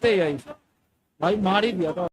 लगते ही है भाई, मार ही दिया था।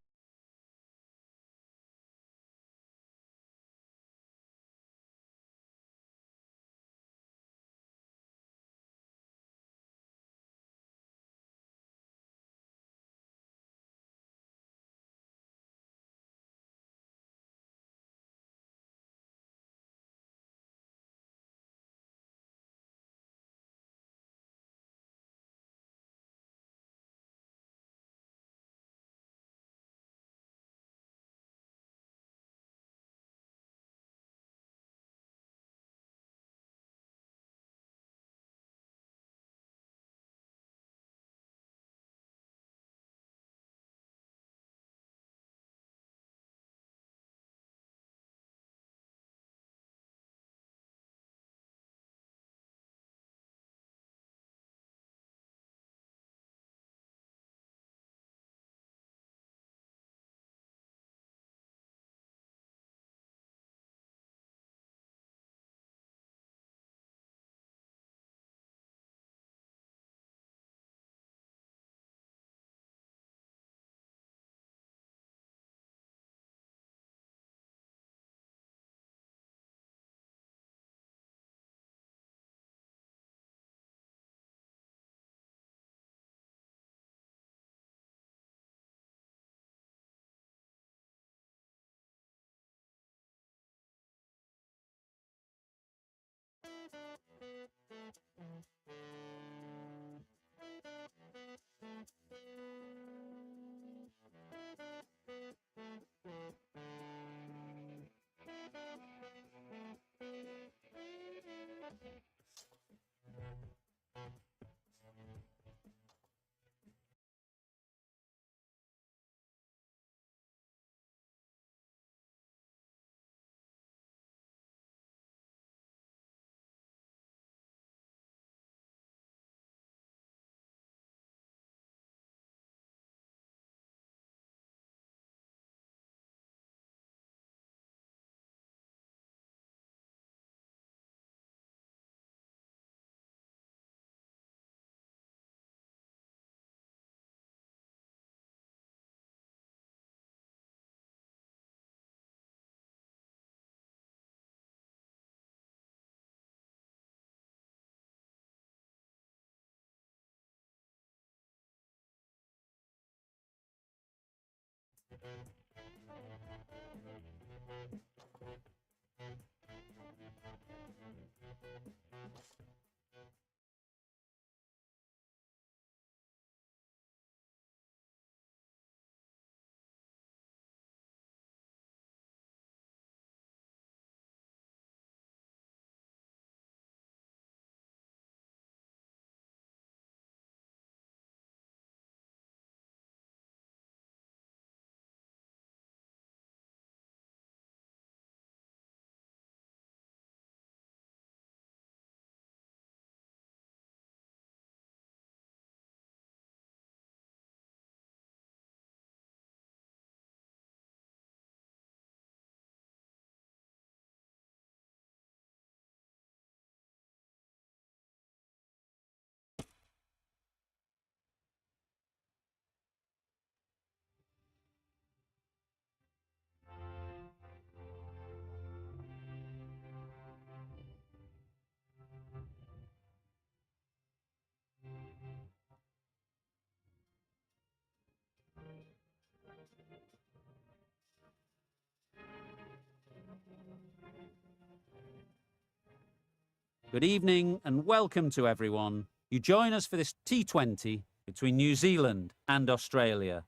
Good evening and welcome to everyone. You join us for this T20 between New Zealand and Australia.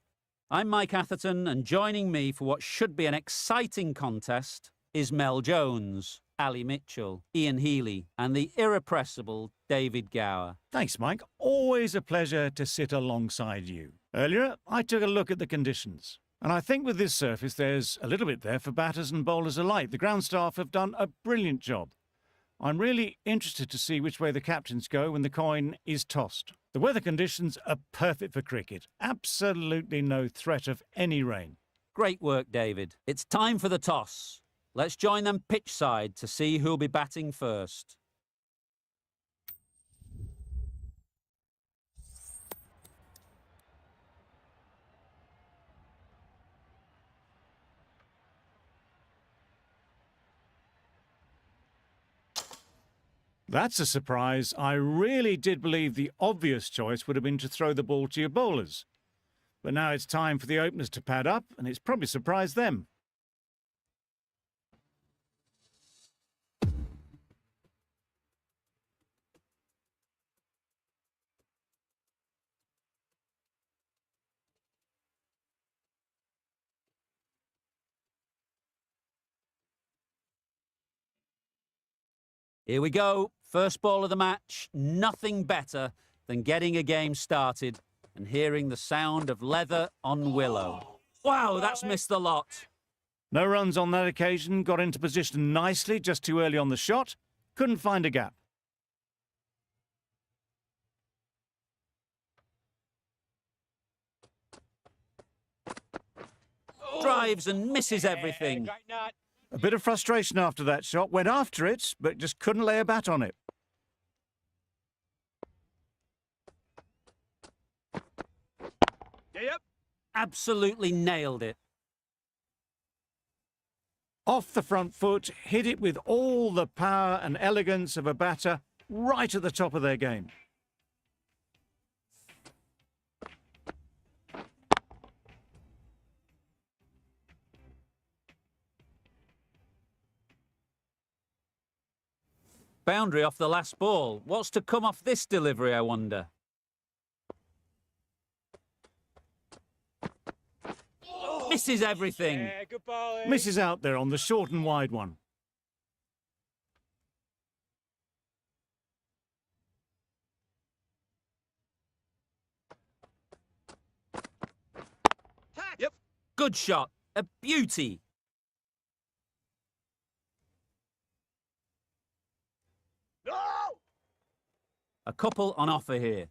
I'm Mike Atherton, and joining me for what should be an exciting contest is Mel Jones, Ali Mitchell, Ian Healy and the irrepressible David Gower. Thanks, Mike. Always a pleasure to sit alongside you. Earlier, I took a look at the conditions. And I think with this surface, there's a little bit there for batters and bowlers alike. The ground staff have done a brilliant job. I'm really interested to see which way the captains go when the coin is tossed. The weather conditions are perfect for cricket. Absolutely no threat of any rain. Great work, David. It's time for the toss. Let's join them pitch side to see who'll be batting first. That's a surprise. I really did believe the obvious choice would have been to throw the ball to your bowlers. But now it's time for the openers to pad up, and it's probably surprised them. Here we go. First ball of the match. Nothing better than getting a game started and hearing the sound of leather on willow. Wow, that's missed the lot. No runs on that occasion, got into position nicely just too early on the shot, couldn't find a gap. Drives and misses everything. A bit of frustration after that shot, went after it, but just couldn't lay a bat on it. Yep. Absolutely nailed it. Off the front foot, hit it with all the power and elegance of a batter, right at the top of their game. Boundary off the last ball. What's to come off this delivery, I wonder? Misses everything. Yeah, good bowling. Misses out there on the short and wide one. Yep. Good shot. A beauty. No! A couple on offer here.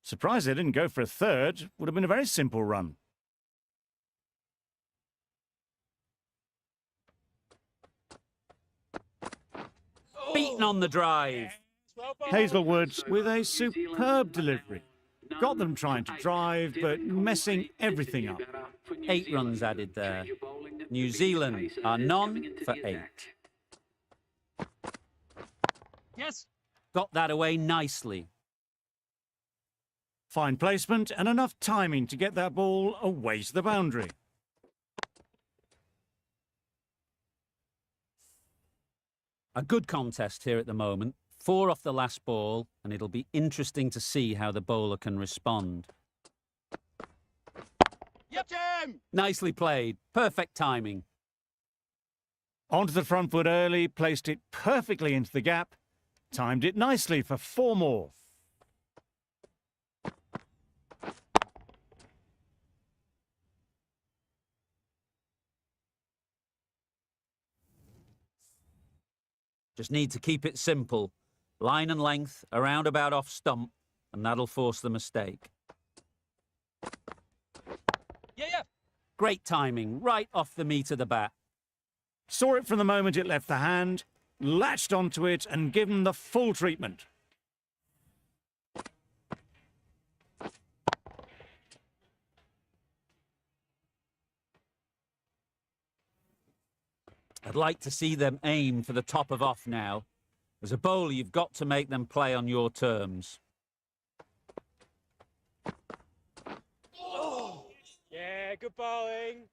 Surprised they didn't go for a third. Would have been a very simple run. Beaten on the drive. Well bowled. Hazelwood with a superb delivery. Got them trying to drive, but messing everything up. 8 runs added there. New Zealand are none for 8. Yes. Got that away nicely. Fine placement and enough timing to get that ball away to the boundary. A good contest here at the moment. 4 off the last ball, and it'll be interesting to see how the bowler can respond. Yep, Jim. Nicely played. Perfect timing. Onto the front foot early, placed it perfectly into the gap. Timed it nicely for 4 more. Just need to keep it simple. Line and length, around about off stump, and that'll force the mistake. Yeah. Great timing, right off the meat of the bat. Saw it from the moment it left the hand, latched onto it and given the full treatment. I'd like to see them aim for the top of off now. As a bowler, you've got to make them play on your terms. Yeah, good bowling.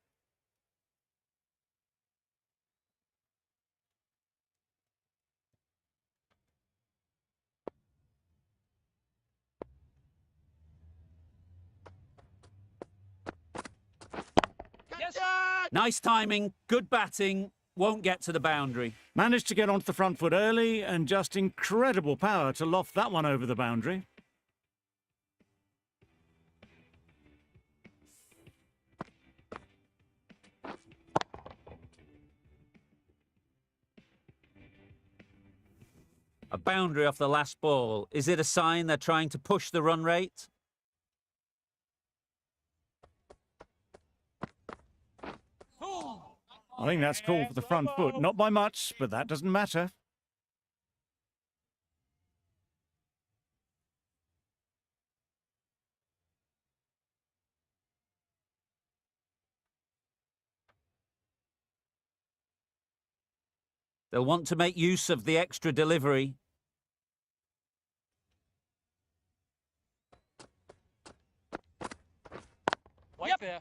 Yes. Nice timing, good batting, won't get to the boundary. Managed to get onto the front foot early and just incredible power to loft that one over the boundary. A boundary off the last ball. Is it a sign they're trying to push the run rate? I think that's called for the front foot. Not by much, but that doesn't matter. They'll want to make use of the extra delivery. Yep. There.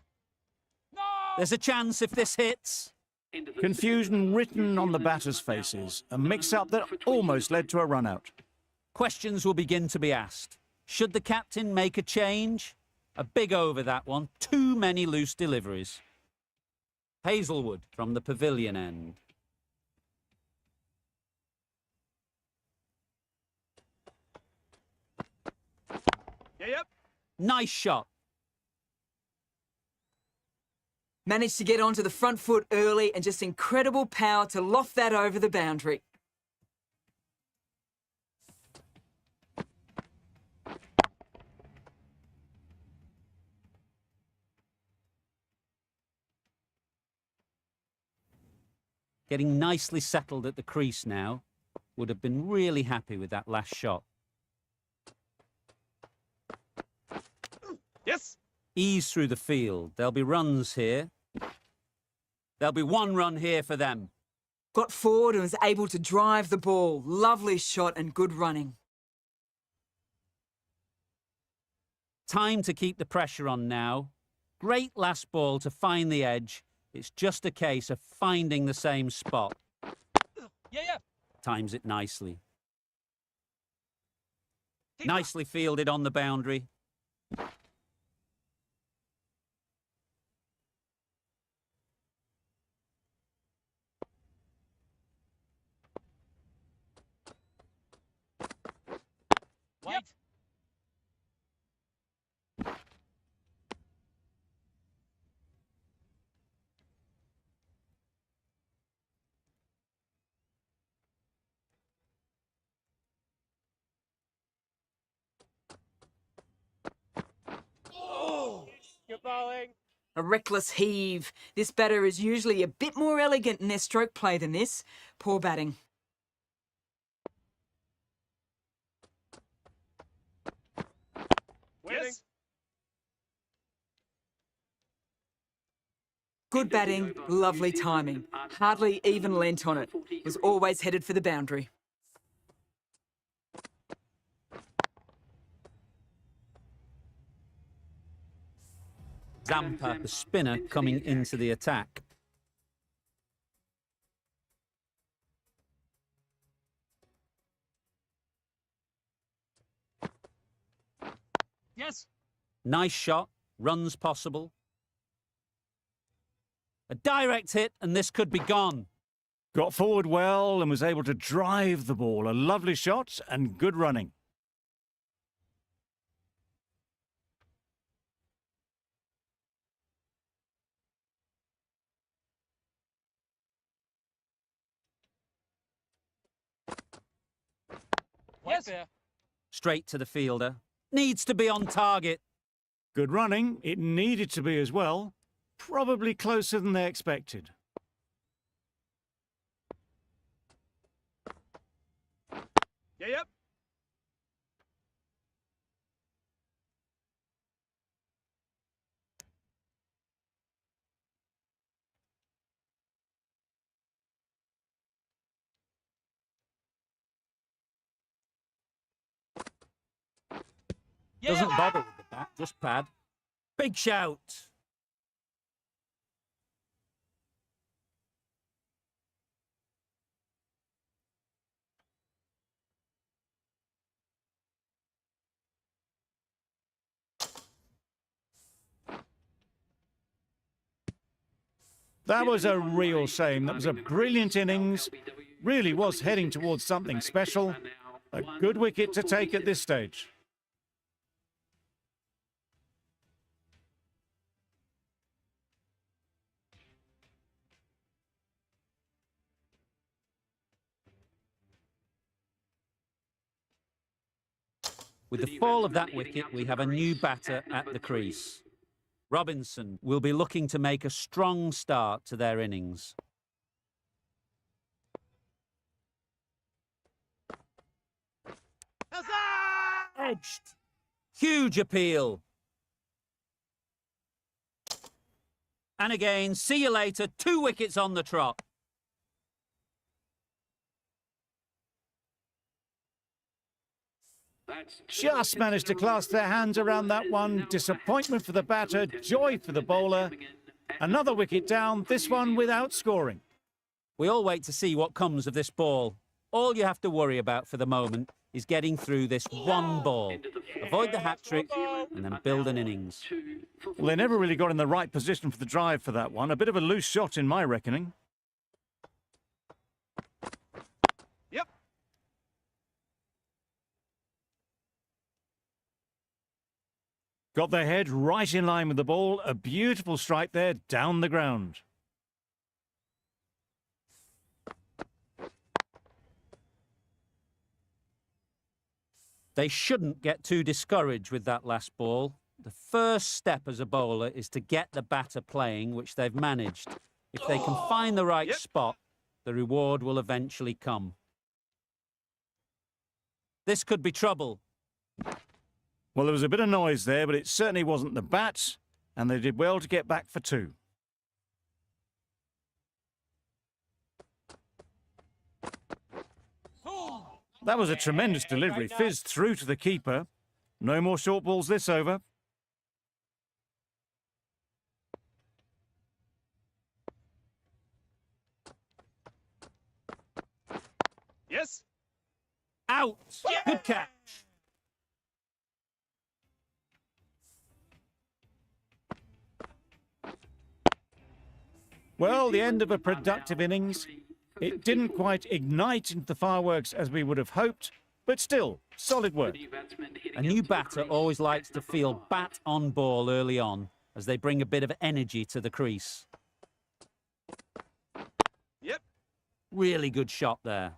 No! There's a chance if this hits. Confusion written on the batters' faces, a mix-up that almost led to a run-out. Questions will begin to be asked. Should the captain make a change? A big over, that one. Too many loose deliveries. Hazelwood from the pavilion end. Yep. Nice shot. Managed to get onto the front foot early and just incredible power to loft that over the boundary. Getting nicely settled at the crease now. Would have been really happy with that last shot. Yes. Ease through the field. There'll be runs here. There'll be one run here for them. Got forward and was able to drive the ball. Lovely shot and good running. Time to keep the pressure on now. Great last ball to find the edge. It's just a case of finding the same spot. Yeah. Times it nicely. Nicely fielded on the boundary. Wait. Oh, good bowling. A reckless heave. This batter is usually a bit more elegant in their stroke play than this. Poor batting. Yes. Good batting, lovely timing. Hardly even lent on it. Was always headed for the boundary. Zampa, the spinner, coming into the attack. Yes. Nice shot. Runs possible. A direct hit, and this could be gone. Got forward well and was able to drive the ball. A lovely shot and good running. Yes. There. Straight to the fielder. Needs to be on target. Good running. It needed to be as well. Probably closer than they expected. Yep. Doesn't bother with the bat, just pad. Big shout. That was a real shame. That was a brilliant innings. Really was heading towards something special. A good wicket to take at this stage. With the fall of that wicket, we have a new batter at the crease. Robinson will be looking to make a strong start to their innings. Edged. Huge appeal. And again, see you later. 2 wickets on the trot. Just managed to clasp their hands around that one. Disappointment for the batter, joy for the bowler. Another wicket down, this one without scoring. We all wait to see what comes of this ball. All you have to worry about for the moment is getting through this one ball. Avoid the hat-trick and then build an innings. Well, they never really got in the right position for the drive for that one. A bit of a loose shot in my reckoning. Yep. Got their head right in line with the ball. A beautiful strike there down the ground. They shouldn't get too discouraged with that last ball. The first step as a bowler is to get the batter playing, which they've managed. If they can find the right spot, the reward will eventually come. This could be trouble. Well, there was a bit of noise there, but it certainly wasn't the bat, and they did well to get back for two. That was a tremendous delivery, fizzed through to the keeper. No more short balls this over. Yes. Out! Good catch. Well, the end of a productive innings. It didn't quite ignite into the fireworks as we would have hoped, but still, solid work. A new batter always likes to feel bat on ball early on, as they bring a bit of energy to the crease. Yep. Really good shot there.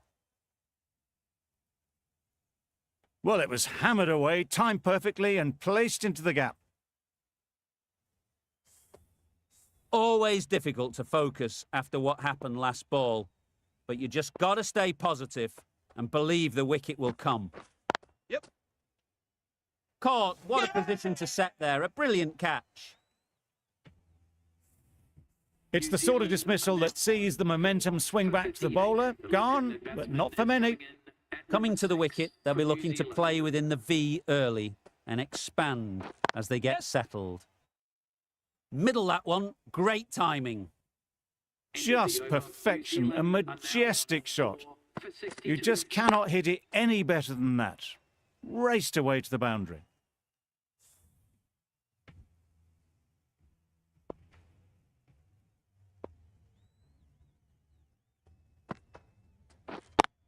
Well, it was hammered away, timed perfectly and placed into the gap. Always difficult to focus after what happened last ball, but you just got to stay positive and believe the wicket will come. Yep. Caught. What a position to set there. A brilliant catch. It's the sort of dismissal that sees the momentum swing back to the bowler. Gone, but not for many. Coming to the wicket, they'll be looking to play within the V early and expand as they get settled. Middle that one. Great timing. Just perfection, a majestic shot. You just cannot hit it any better than that. Raced away to the boundary.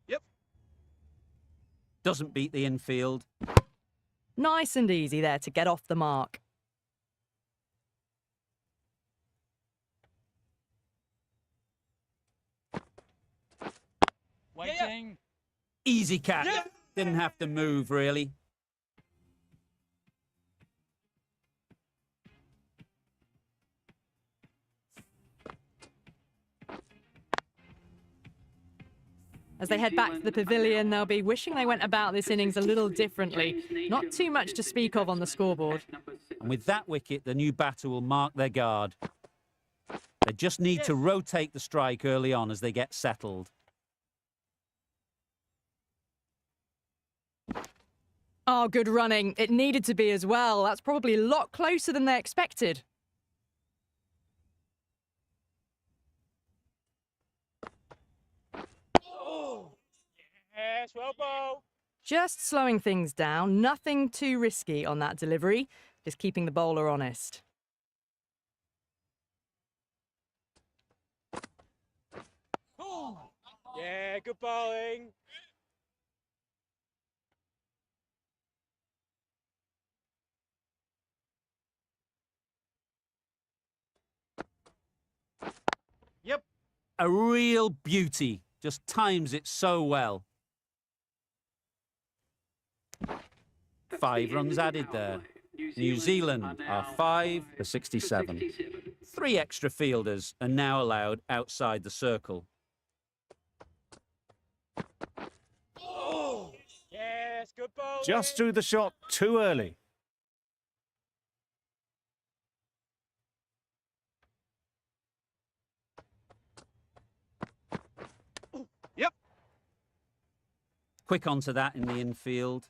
Yep. Doesn't beat the infield. Nice and easy there to get off the mark. Waiting. Easy catch. Didn't have to move, really. As they head back to the pavilion, they'll be wishing they went about this innings a little differently. Not too much to speak of on the scoreboard. And with that wicket, the new batter will mark their guard. They just need to rotate the strike early on as they get settled. Oh, good running. It needed to be as well. That's probably a lot closer than they expected. Yes, well bowled. Just slowing things down. Nothing too risky on that delivery. Just keeping the bowler honest. Yeah, good bowling. Yep. A real beauty. Just times it so well. 5 runs added there. New Zealand are 5 for 67. 3 extra fielders are now allowed outside the circle. Yes, good bowling. Just threw the shot too early. Yep. Quick onto that in the infield.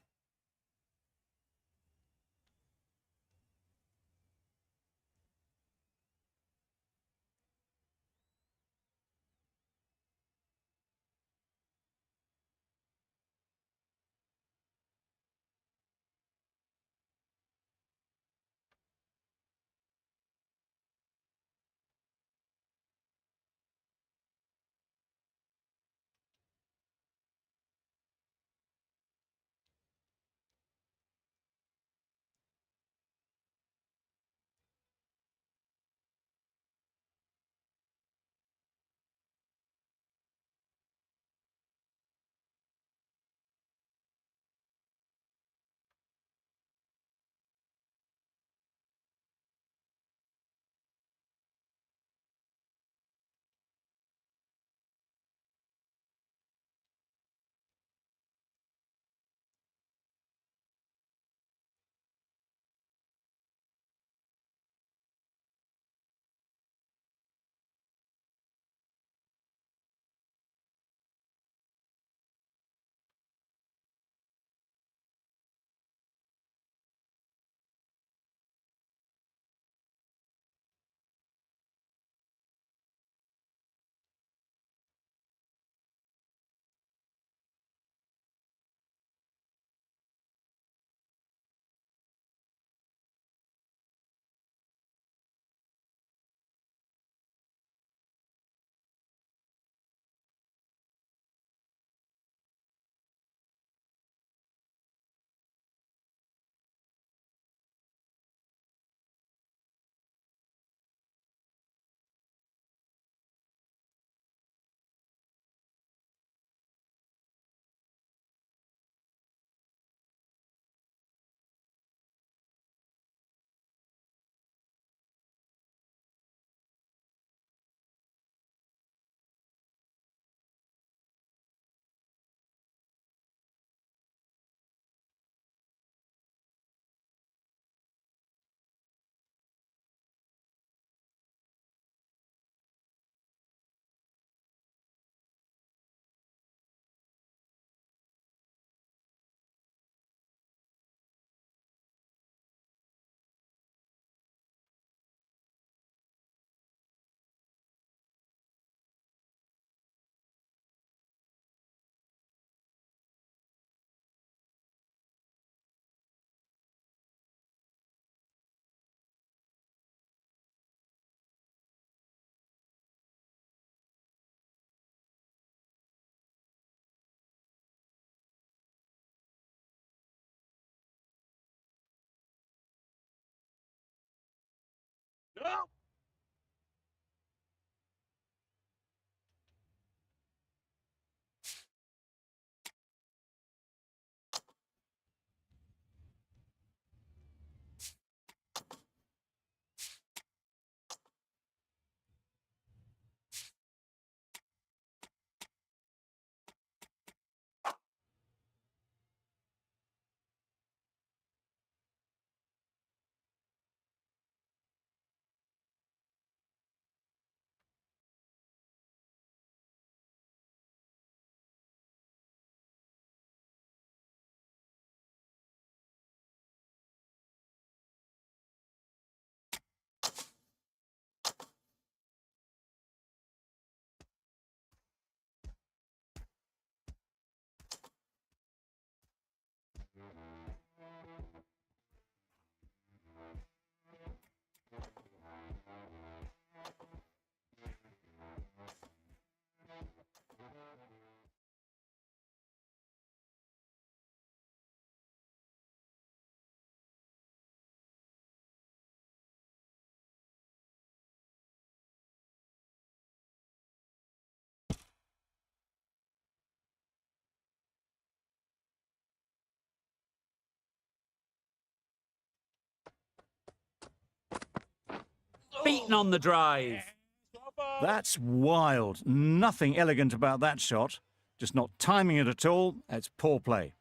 beaten on the drive. Well bowled. That's wild. Nothing elegant about that shot. Just not timing it at all. It's poor play.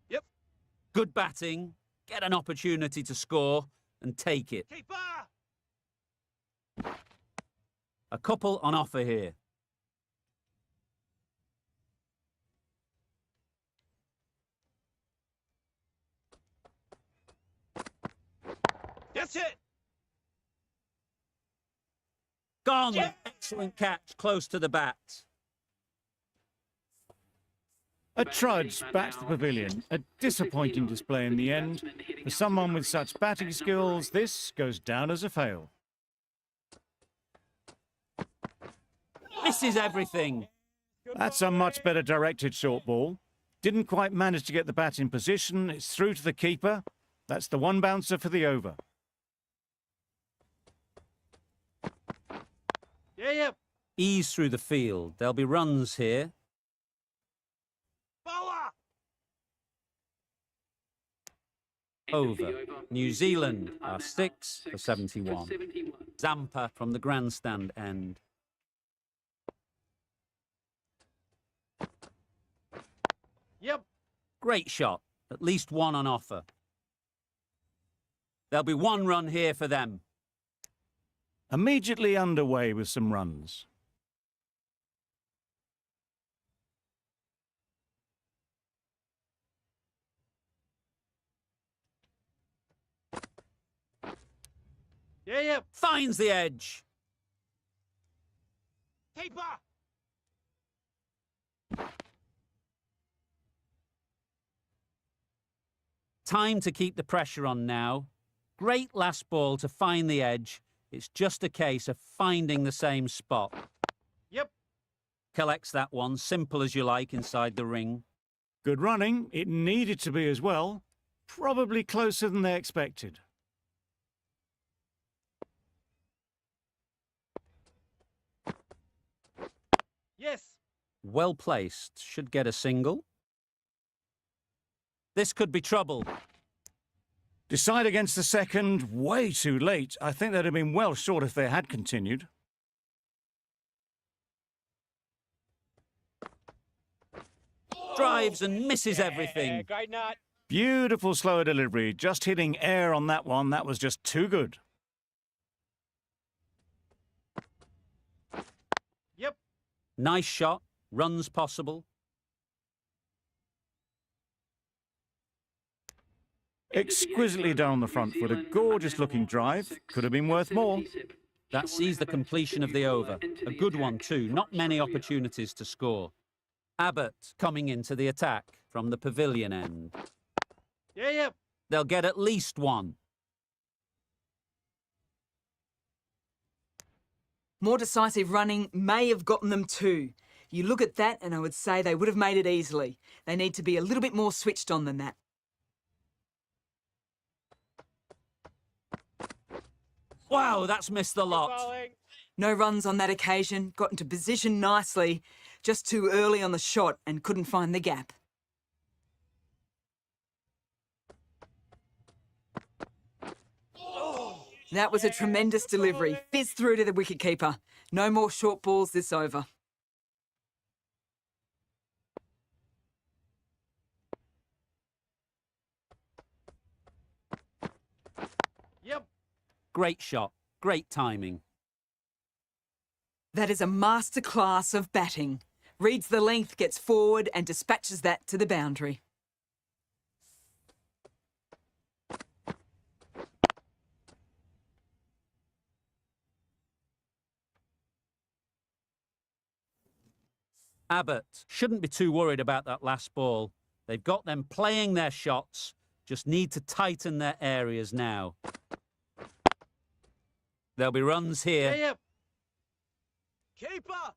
Yep. Good batting. Get an opportunity to score and take it. Keeper. A couple on offer here. That's it. Gone. Yeah. Excellent catch close to the bat. A trudge back to the pavilion. A disappointing display in the end. For someone with such batting skills, this goes down as a fail. Misses everything. Good That's a much better directed short ball. Didn't quite manage to get the bat in position. It's through to the keeper. That's the one bouncer for the over. Yeah. Ease through the field. There'll be runs here. Bowler. Over. New Zealand are 6 for 71. Zampa from the grandstand end. Yep. Great shot. At least one on offer. There'll be one run here for them. Immediately underway with some runs. Yeah. Finds the edge. Keeper. Time to keep the pressure on now. Great last ball to find the edge. It's just a case of finding the same spot. Yep. Collects that one, simple as you like, inside the ring. Good running. It needed to be as well. Probably closer than they expected. Yes. Well placed. Should get a single. This could be trouble. Decide against the second, way too late. I think they'd have been well short if they had continued. Drives and misses Yeah, everything. great nut. Beautiful slower delivery. Just hitting air on that one. That was just too good. Yep. Nice shot. Runs possible. Exquisitely done on the front foot. A gorgeous looking drive. Could have been worth more. That sees the completion of the over. A good one too. Not many opportunities to score. Abbott coming into the attack from the pavilion end. Yeah. They'll get at least one. More decisive running may have gotten them two. You look at that and I would say they would have made it easily. They need to be a little bit more switched on than that. Wow, that's missed the lot. Bowling. No runs on that occasion, got into position nicely, just too early on the shot and couldn't find the gap. That was a tremendous delivery, fizzed through to the wicketkeeper. No more short balls this over. Yep. Great shot. Great timing. That is a masterclass of batting. Reads the length, gets forward and dispatches that to the boundary. Abbott shouldn't be too worried about that last ball. They've got them playing their shots. Just need to tighten their areas now. There'll be runs here. Yeah. Keeper.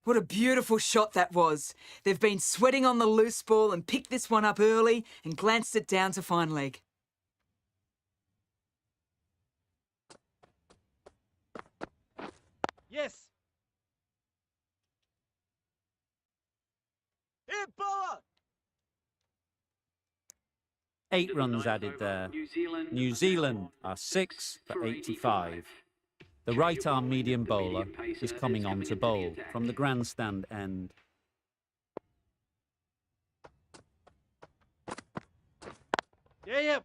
What a beautiful shot that was. They've been sweating on the loose ball and picked this one up early and glanced it down to fine leg. Yes. Hit bowler. 8 runs added there. New Zealand are 6 for 85. The right-arm medium bowler is coming on to bowl from the grandstand end. Yep.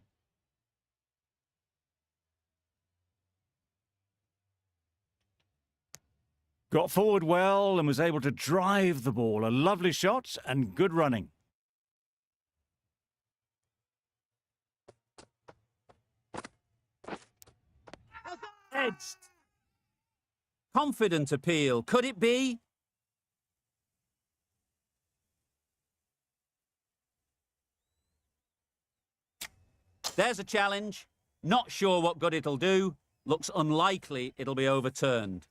Got forward well and was able to drive the ball. A lovely shot and good running. Edged. Confident appeal. Could it be? There's a challenge. Not sure what good it'll do. Looks unlikely it'll be overturned.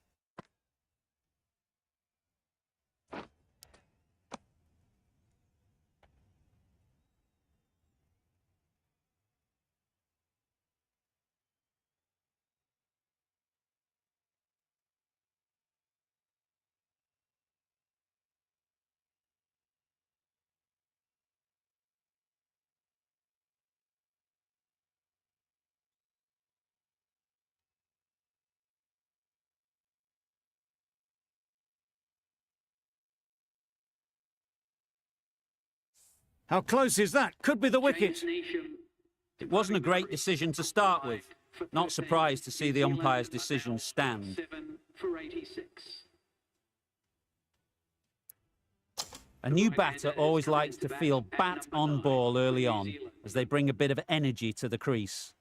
How close is that? Could be the wicket. It wasn't a great decision to start with. Not surprised to see the umpire's decision stand. A new batter always likes to feel bat on ball early on, as they bring a bit of energy to the crease.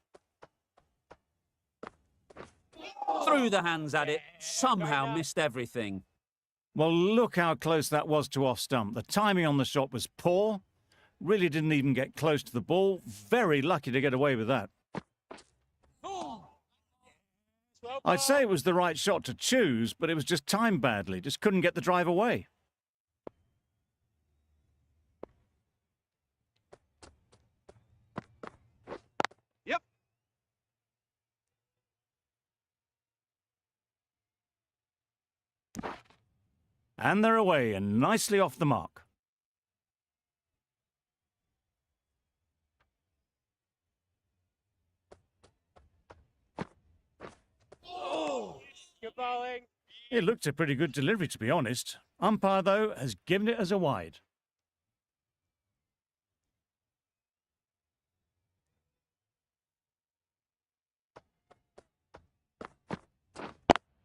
Threw the hands at it, somehow missed everything. Well, look how close that was to off stump. The timing on the shot was poor. Really didn't even get close to the ball. Very lucky to get away with that. I'd say it was the right shot to choose, but it was just timed badly. Just couldn't get the drive away. Yep. And they're away and nicely off the mark. Good bowling. It looked a pretty good delivery, to be honest. Umpire, though, has given it as a wide.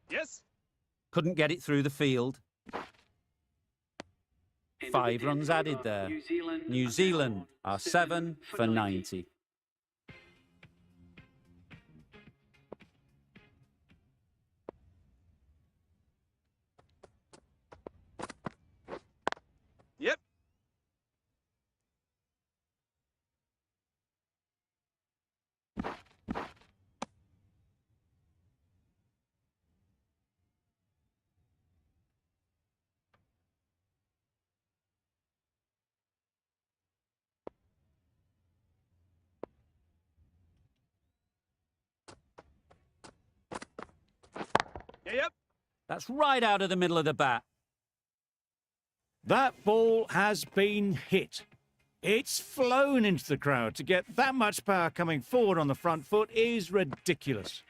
Yes. Couldn't get it through the field. 5 runs added there. New Zealand are 7 for 90. Yep. Yep. That's right out of the middle of the bat. That ball has been hit. It's flown into the crowd. To get that much power coming forward on the front foot is ridiculous.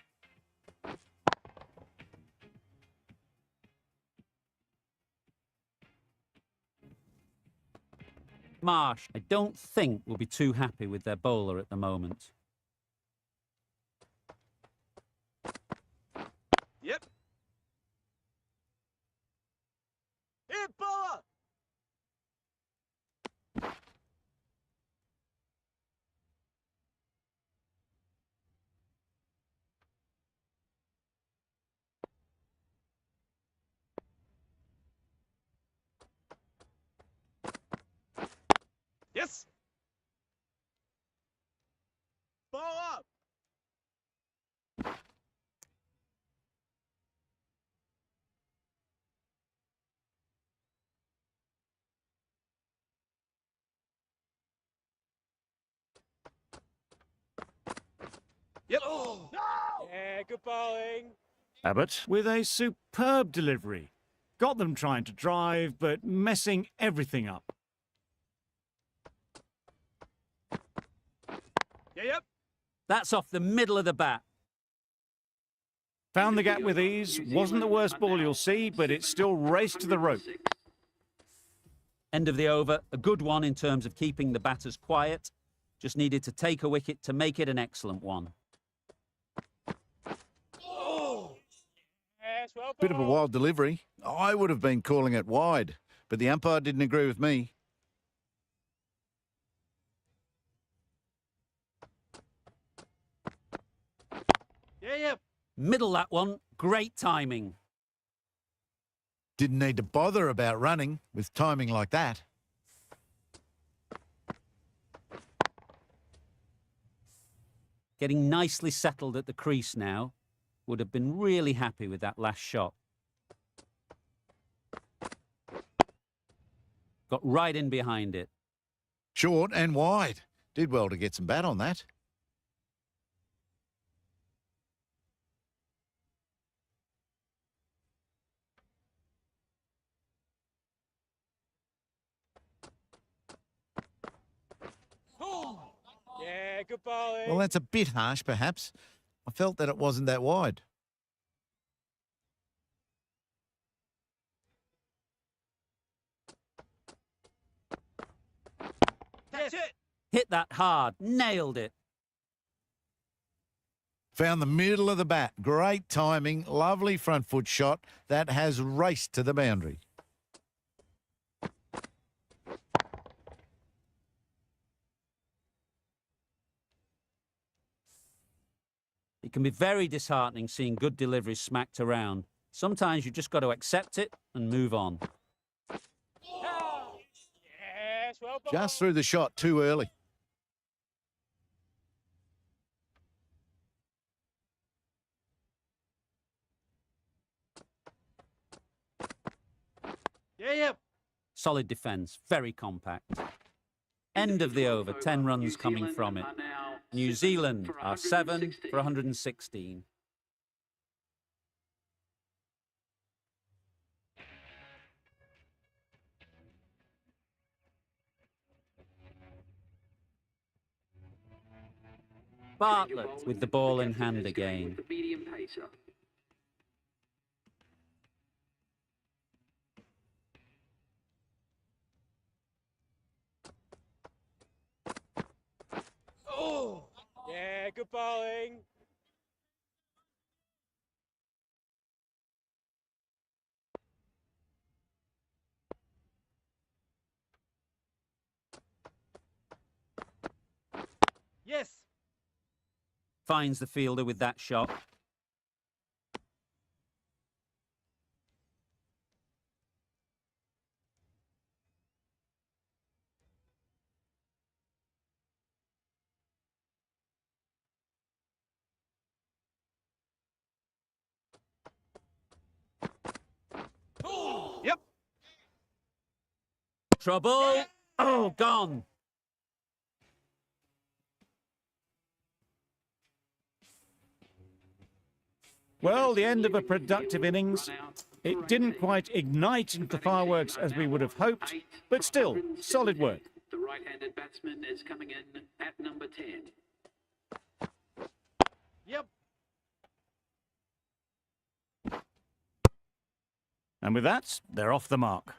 Marsh, I don't think, will be too happy with their bowler at the moment. Yep. Hit bowler. Yes. Ball up. Yep. Oh. No. Yeah, good bowling. Abbott with a superb delivery. Got them trying to drive, but messing everything up. Yeah, yep. That's off the middle of the bat. Found the gap with ease. Wasn't the worst ball you'll see, but it still raced to the rope. End of the over. A good one in terms of keeping the batters quiet. Just needed to take a wicket to make it an excellent one. Yes, well Bit of a bowled. wild delivery. I would have been calling it wide, but the umpire didn't agree with me. Yeah, yep. Middle that one. Great timing. Didn't need to bother about running with timing like that. Getting nicely settled at the crease now. Would have been really happy with that last shot. Got right in behind it. Short and wide. Did well to get some bat on that. Yeah, good bowling. Well, that's a bit harsh, perhaps. I felt that it wasn't that wide. That's it. Hit that hard. Nailed it. Found the middle of the bat. Great timing. Lovely front foot shot. That has raced to the boundary. It can be very disheartening seeing good deliveries smacked around. Sometimes you just got to accept it and move on. Yes, well bowled. Just threw the shot too early. Yeah, yep. Solid defence, very compact. End of the over, 10 runs coming from it. New Zealand are 7 for 116. Bartlett with the ball in hand again. Yeah, good bowling. Yes. Finds the fielder with that shot. Yep. Trouble. Oh, gone. Well, the end of a productive innings. It didn't quite ignite into the fireworks as we would have hoped, but still, solid work. The right-handed batsman is coming in at number 10. Yep. And with that, they're off the mark.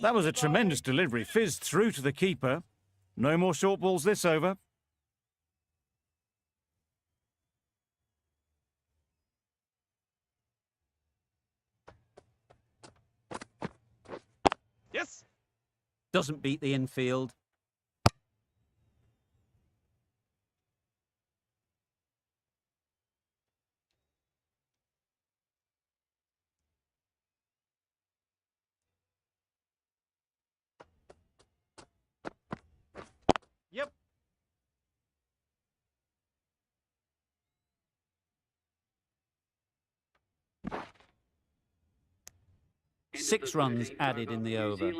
That was a tremendous delivery, fizzed through to the keeper. No more short balls this over. Yes. Doesn't beat the infield. Yep. 6 runs added in the over.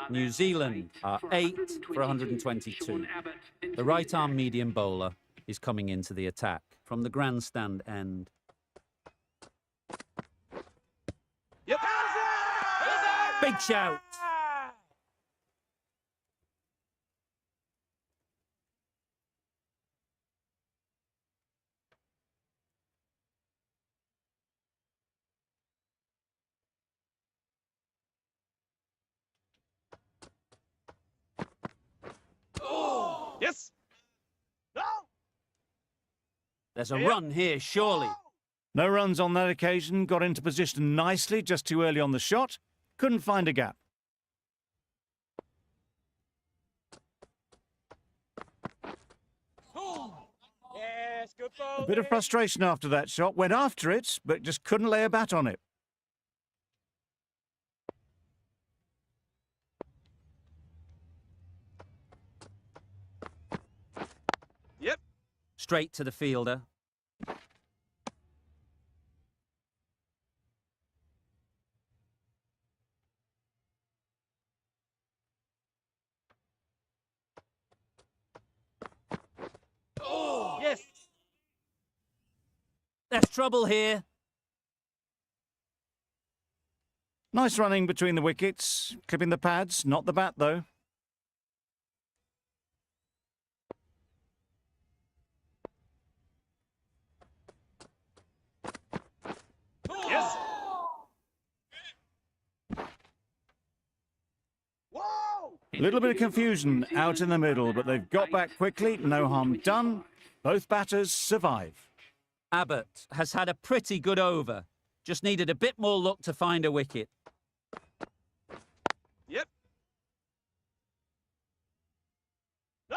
New Zealand are 8 for 122. The right-arm medium bowler is coming into the attack from the grandstand end. Big shout. Yes. No. There's a run here, surely. No runs on that occasion, got into position nicely, just too early on the shot. Couldn't find a gap. Yes, good A bowling. bit of frustration after that shot, went after it, but just couldn't lay a bat on it. Yep. Straight to the fielder. Yes. There's trouble here. Nice running between the wickets, clipping the pads, not the bat though. Yes. Whoa. A little bit of confusion out in the middle, but they've got back quickly, no harm done. Both batters survive. Abbott has had a pretty good over. Just needed a bit more luck to find a wicket. Yep. No.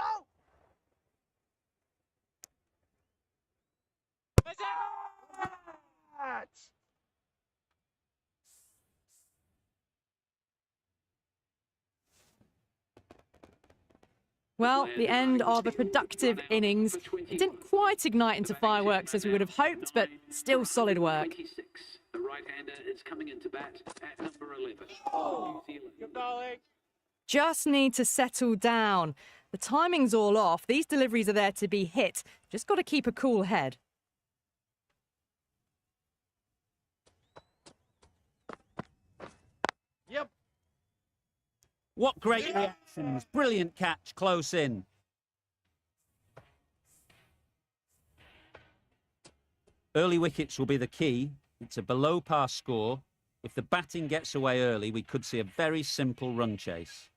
That's it. Well, the end of a productive innings. It didn't quite ignite into fireworks as we would have hoped, but still solid work. 26. The right-hander is coming into bat at number 11. New Zealand. Good bowling. Just need to settle down. The timing's all off. These deliveries are there to be hit. Just got to keep a cool head. Yep. What great reactions. Brilliant catch close in. Early wickets will be the key. It's a below-par score. If the batting gets away early, we could see a very simple run chase.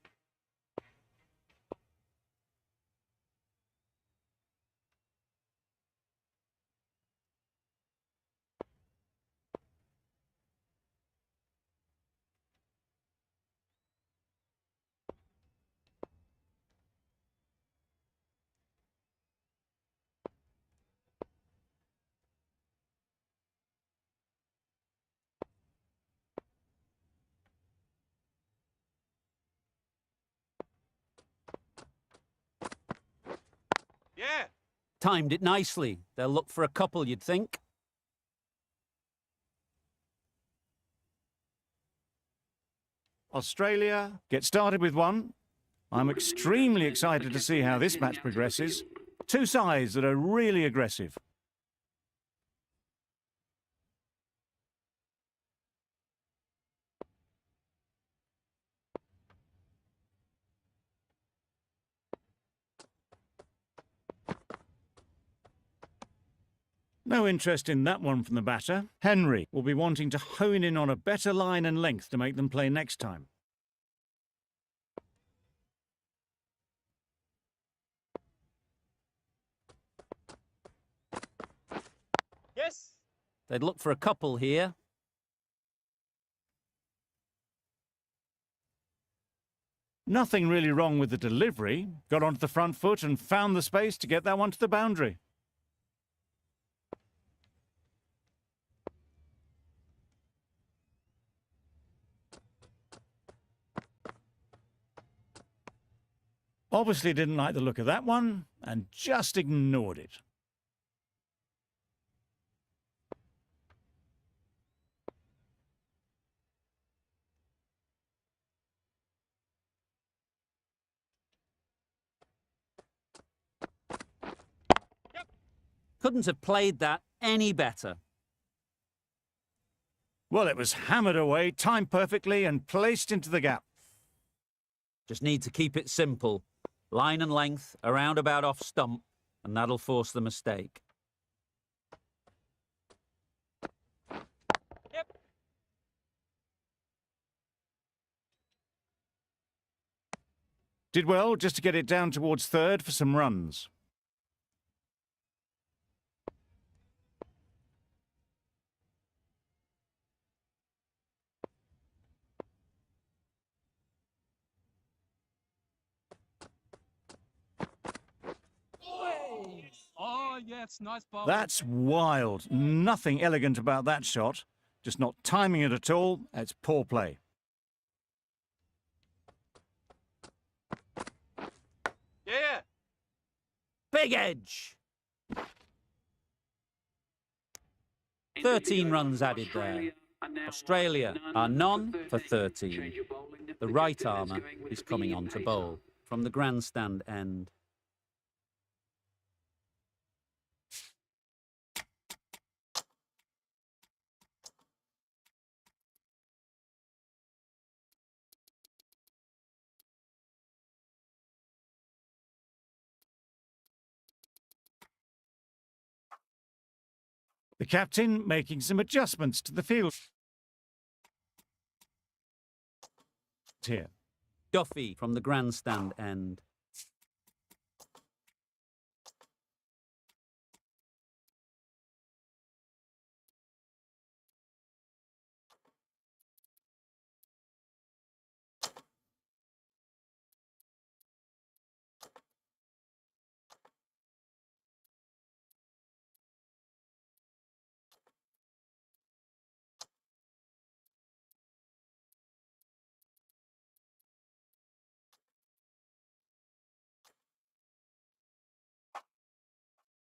Yeah. Timed it nicely. They'll look for a couple, you'd think. Australia get started with one. I'm extremely excited to see how this match progresses. Two sides that are really aggressive. No interest in that one from the batter. Henry will be wanting to hone in on a better line and length to make them play next time. Yes. They'd look for a couple here. Nothing really wrong with the delivery. Got onto the front foot and found the space to get that one to the boundary. Obviously didn't like the look of that one and just ignored it. Couldn't have played that any better. Well, it was hammered away, timed perfectly and placed into the gap. Just need to keep it simple. Line and length, around about off stump, and that'll force the mistake. Yep. Did well just to get it down towards third for some runs. Oh, yes, nice ball. That's wild. Nothing elegant about that shot. Just not timing it at all. It's poor play. Yeah. Big edge! 13 runs added there. Australia are none for 13. The right armour is coming on to bowl from the grandstand end. The captain making some adjustments to the field here. Duffy from the grandstand end.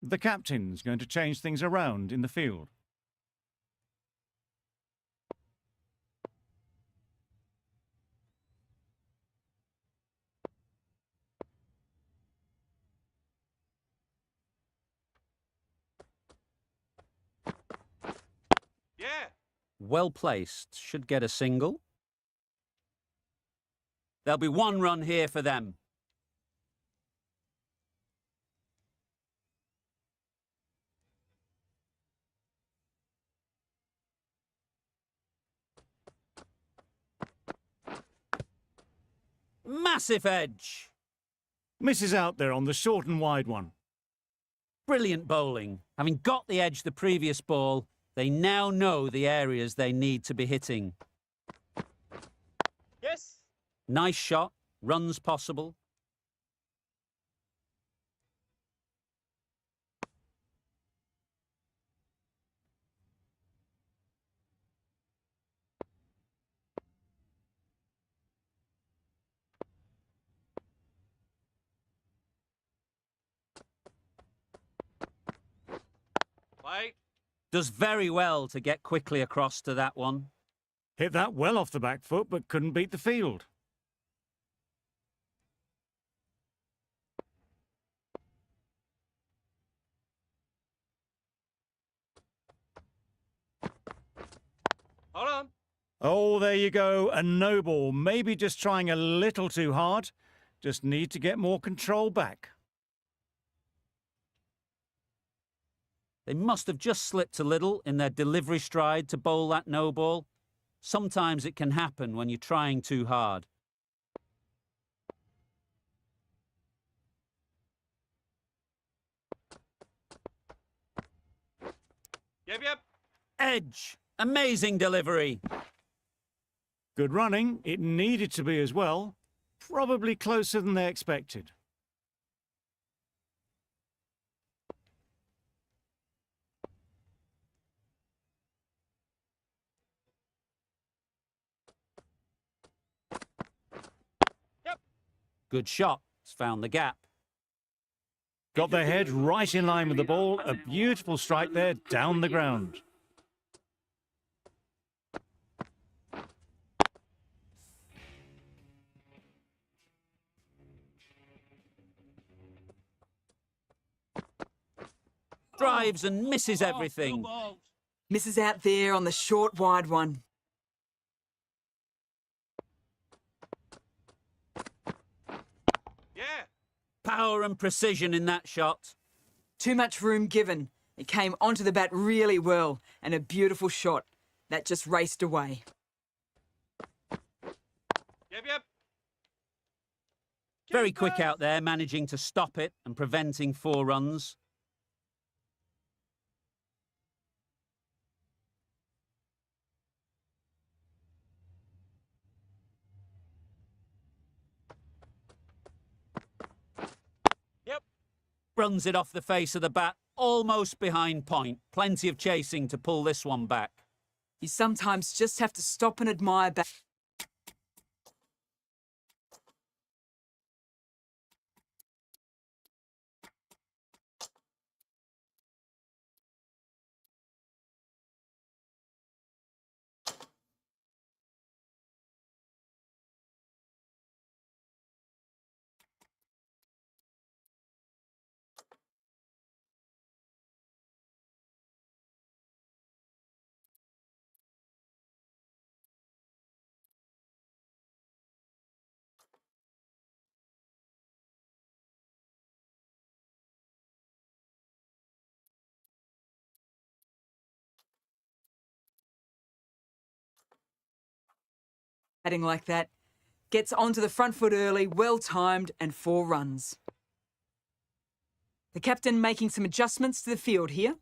The captain's going to change things around in the field. Yeah. Well placed, should get a single. There'll be one run here for them. Massive edge. Misses out there on the short and wide one. Brilliant bowling. Having got the edge the previous ball, they now know the areas they need to be hitting. Yes. Nice shot, runs possible. Wait. Does very well to get quickly across to that one. Hit that well off the back foot, but couldn't beat the field. Hold on. Oh, there you go. A no ball. Maybe just trying a little too hard. Just need to get more control back. They must have just slipped a little in their delivery stride to bowl that no ball. Sometimes it can happen when you're trying too hard. Yep. Edge. Amazing delivery. Good running. It needed to be as well. Probably closer than they expected. Good shot. It's found the gap. Got their head right in line with the ball. A beautiful strike there down the ground. Drives and misses everything. Misses out there on the short, wide one. Yeah. Power and precision in that shot. Too much room given. It came onto the bat really well, and a beautiful shot. That just raced away. Yep. Very quick out there, managing to stop it and preventing 4 runs. Yep. Runs it off the face of the bat, almost behind point. Plenty of chasing to pull this one back. You sometimes just have to stop and admire bat. Batting like that. Gets onto the front foot early, well timed, and 4 runs. The captain making some adjustments to the field here.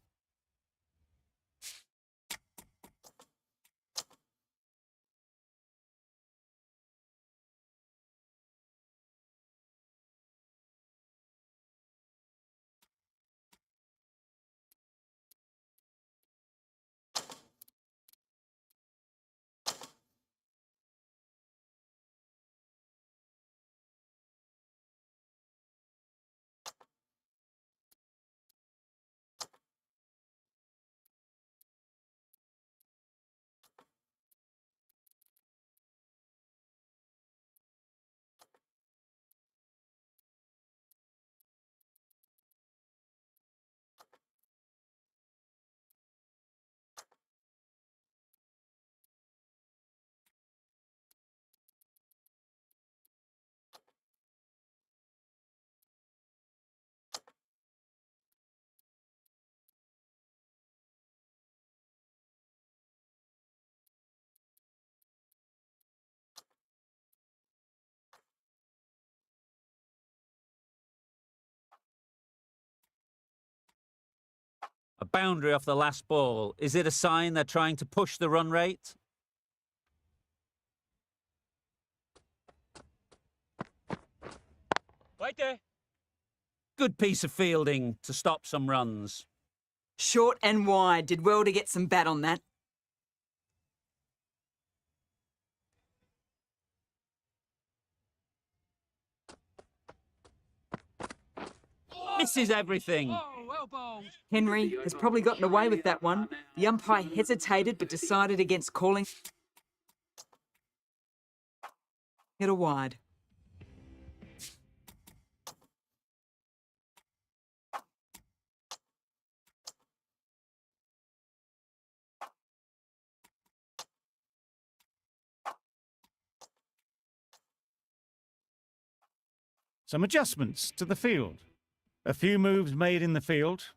A boundary off the last ball. Is it a sign they're trying to push the run rate? Right there. Good piece of fielding to stop some runs. Short and wide. Did well to get some bat on that. Misses everything. Oh, well bowled. Henry has probably gotten away with that one. The umpire hesitated but decided against calling it a wide. Some adjustments to the field. A few moves made in the field.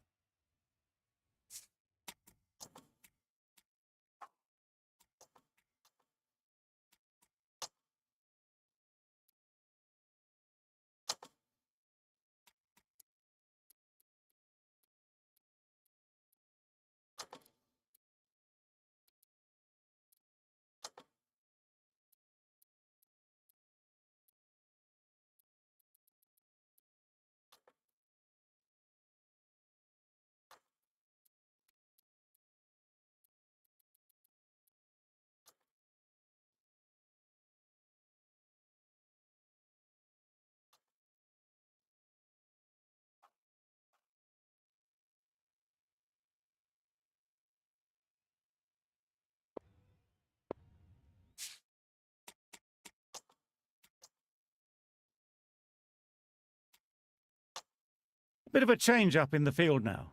A bit of a change up in the field now.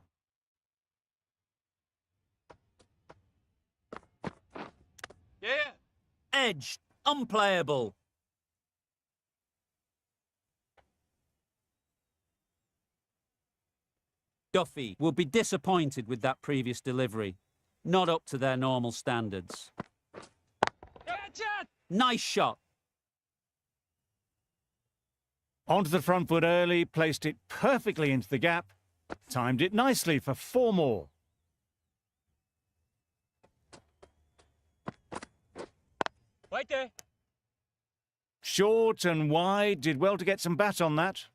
edge. Unplayable. Duffy will be disappointed with that previous delivery. Not up to their normal standards. Nice shot. Onto the front foot early, placed it perfectly into the gap. Timed it nicely for 4 more. Right there. Short and wide, did well to get some bat on that.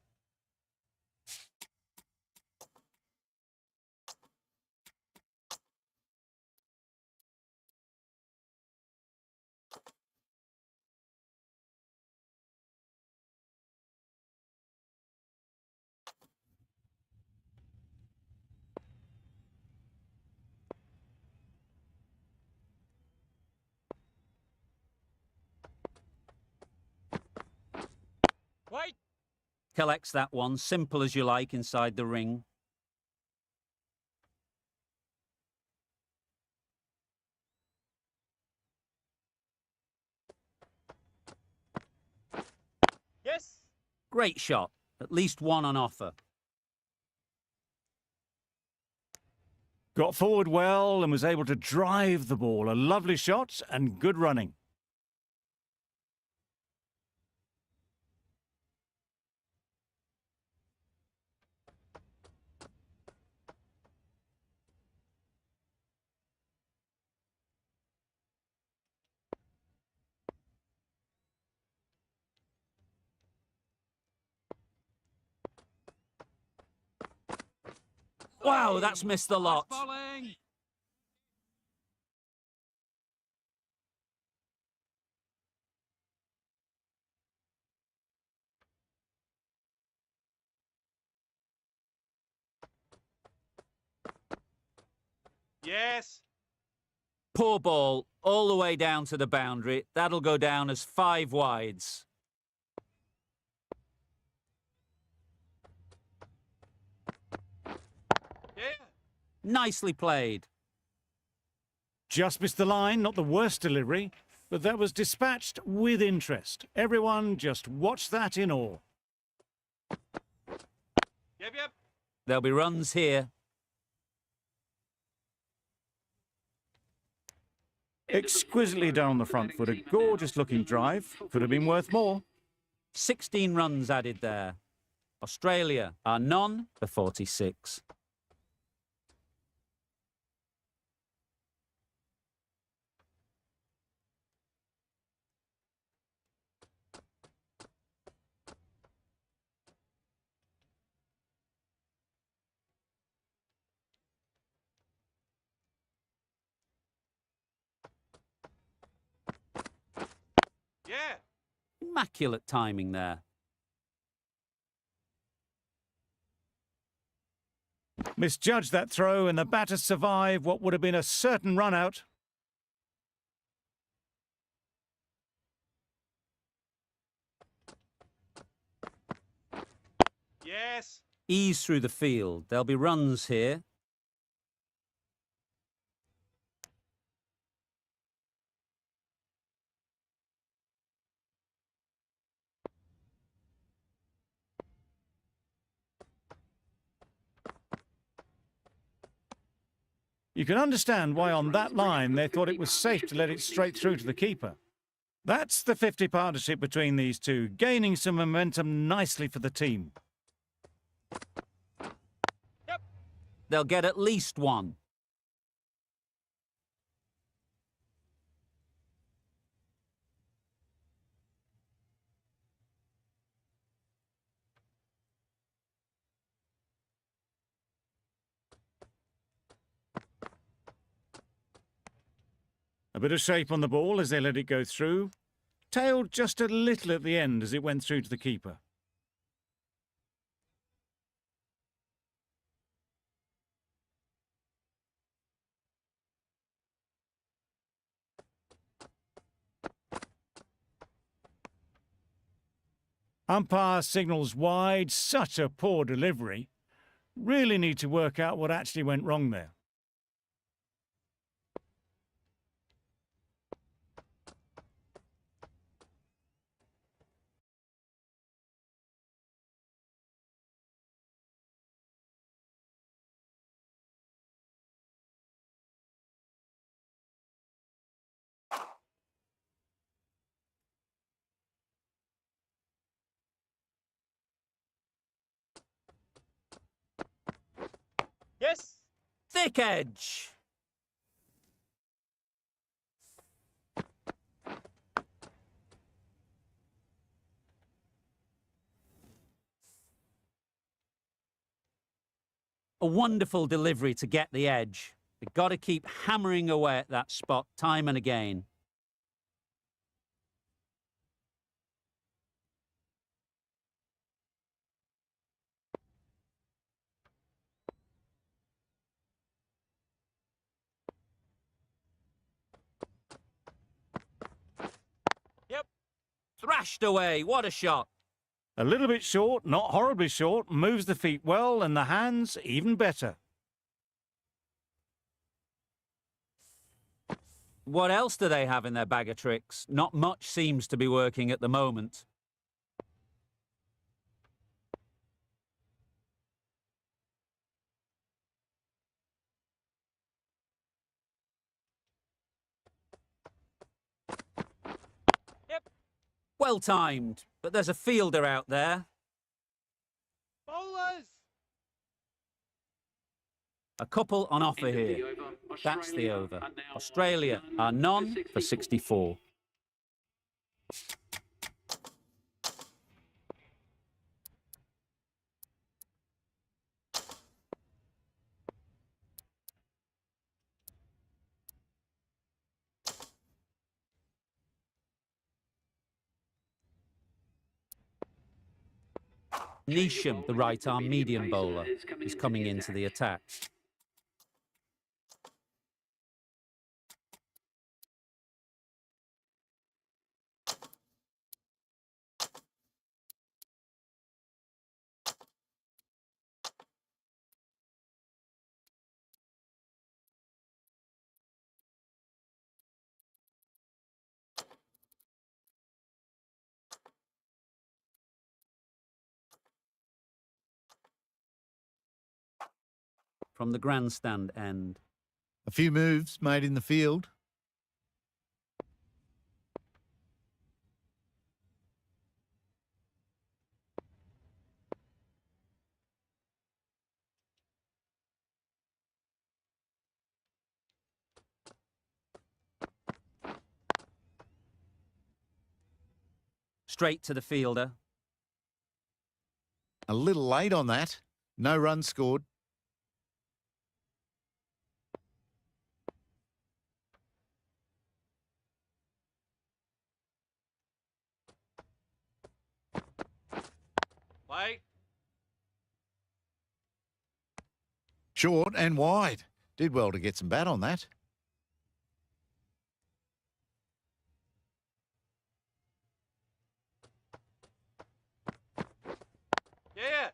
Right. Collects that one, simple as you like, inside the ring. Yes. Great shot. At least one on offer. Got forward well and was able to drive the ball. A lovely shot and good running. Wow, that's missed the lot. Bowling. Yes. Poor ball, all the way down to the boundary. That'll go down as 5 wides. Yeah. Nicely played. Just missed the line, not the worst delivery, but that was dispatched with interest. Everyone just watched that in awe. Yep, yep. There'll be runs here. Exquisitely done on the front foot. A gorgeous looking drive. Could have been worth more. 16 runs added there. Australia are none for 46. Yeah. Immaculate timing there. Misjudged that throw and the batter survived what would have been a certain run out. Yes. Ease through the field. There'll be runs here. You can understand why on that line they thought it was safe to let it straight through to the keeper. That's the 50 partnership between these two, gaining some momentum nicely for the team. Yep. They'll get at least one. A bit of shape on the ball as they let it go through. Tailed just a little at the end as it went through to the keeper. Umpire signals wide. Such a poor delivery. Really need to work out what actually went wrong there. Yes. Thick edge. A wonderful delivery to get the edge. They've got to keep hammering away at that spot time and again. Yep. Thrashed away. What a shot. A little bit short, not horribly short, moves the feet well and the hands even better. What else do they have in their bag of tricks? Not much seems to be working at the moment. Yep. Well timed, but there's a fielder out there. Bowlers. A couple on offer End of the here. over. That's the over. are now Australia on are none for 64. 64. Neesham, the right-arm medium bowler, is coming into the attack. From the grandstand end. A few moves made in the field. Straight to the fielder. A little late on that. No run scored. Play. Short and wide. Did well to get some bat on that. Yeah.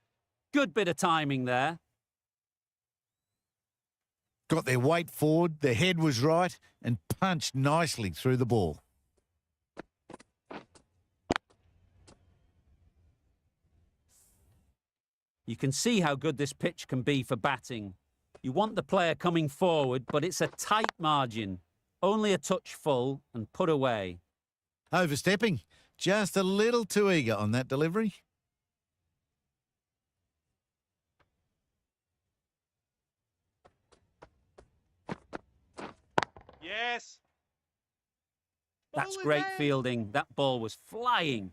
Good bit of timing there. Got their weight forward, their head was right, and punched nicely through the ball. You can see how good this pitch can be for batting. You want the player coming forward, but it's a tight margin. Only a touch full and put away. Overstepping. Just a little too eager on that delivery. Yes. That's Bowlers great out. fielding. That ball was flying.